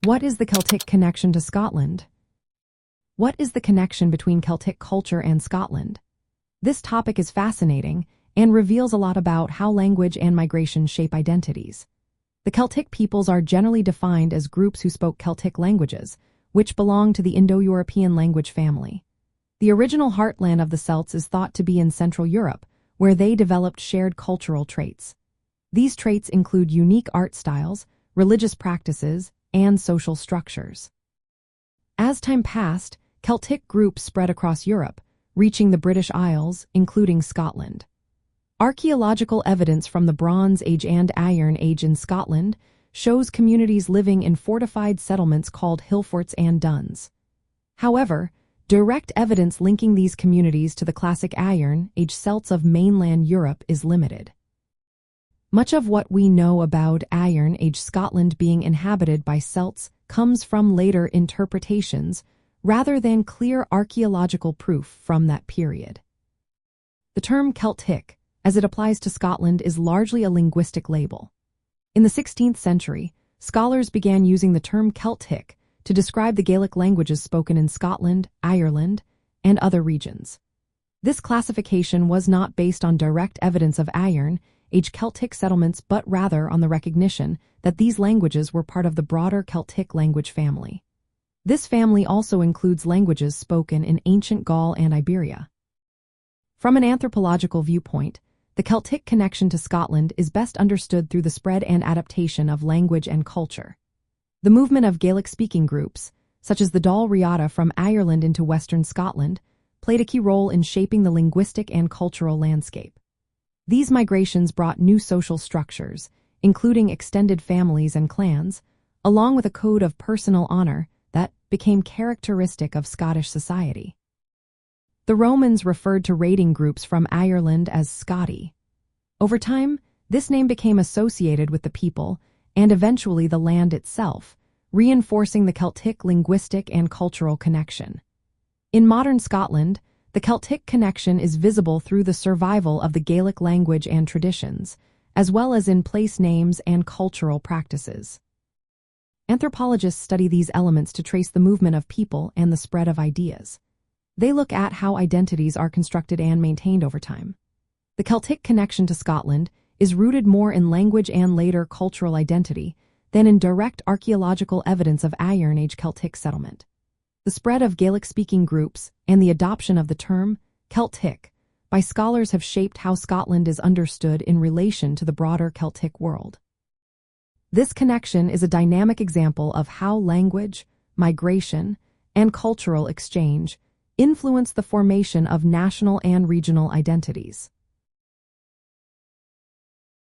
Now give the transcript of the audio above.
What is the Celtic connection to Scotland? What is the connection between Celtic culture and Scotland? This topic is fascinating and reveals a lot about how language and migration shape identities. The Celtic peoples are generally defined as groups who spoke Celtic languages, which belong to the Indo-European language family. The original heartland of the Celts is thought to be in Central Europe, where they developed shared cultural traits. These traits include unique art styles, religious practices, and social structures. As time passed, Celtic groups spread across Europe, reaching the British Isles, including Scotland. Archaeological evidence from the Bronze Age and Iron Age in Scotland shows communities living in fortified settlements called hillforts and duns. However, direct evidence linking these communities to the classic Iron Age Celts of mainland Europe is limited. Much of what we know about Iron Age Scotland being inhabited by Celts comes from later interpretations rather than clear archaeological proof from that period. The term Celtic, as it applies to Scotland, is largely a linguistic label. In the 16th century, scholars began using the term Celtic to describe the Gaelic languages spoken in Scotland, Ireland, and other regions. This classification was not based on direct evidence of Iron Age Celtic settlements, but rather on the recognition that these languages were part of the broader Celtic language family. This family also includes languages spoken in ancient Gaul and Iberia. From an anthropological viewpoint, the Celtic connection to Scotland is best understood through the spread and adaptation of language and culture. The movement of Gaelic-speaking groups, such as the Dál Riata from Ireland into Western Scotland, played a key role in shaping the linguistic and cultural landscape. These migrations brought new social structures, including extended families and clans, along with a code of personal honor that became characteristic of Scottish society. The Romans referred to raiding groups from Ireland as Scotti. Over time, this name became associated with the people and eventually the land itself, reinforcing the Celtic linguistic and cultural connection. In modern Scotland, the Celtic connection is visible through the survival of the Gaelic language and traditions, as well as in place names and cultural practices. Anthropologists study these elements to trace the movement of people and the spread of ideas. They look at how identities are constructed and maintained over time. The Celtic connection to Scotland is rooted more in language and later cultural identity than in direct archaeological evidence of Iron Age Celtic settlement. The spread of Gaelic-speaking groups and the adoption of the term Celtic by scholars have shaped how Scotland is understood in relation to the broader Celtic world. This connection is a dynamic example of how language, migration, and cultural exchange influence the formation of national and regional identities.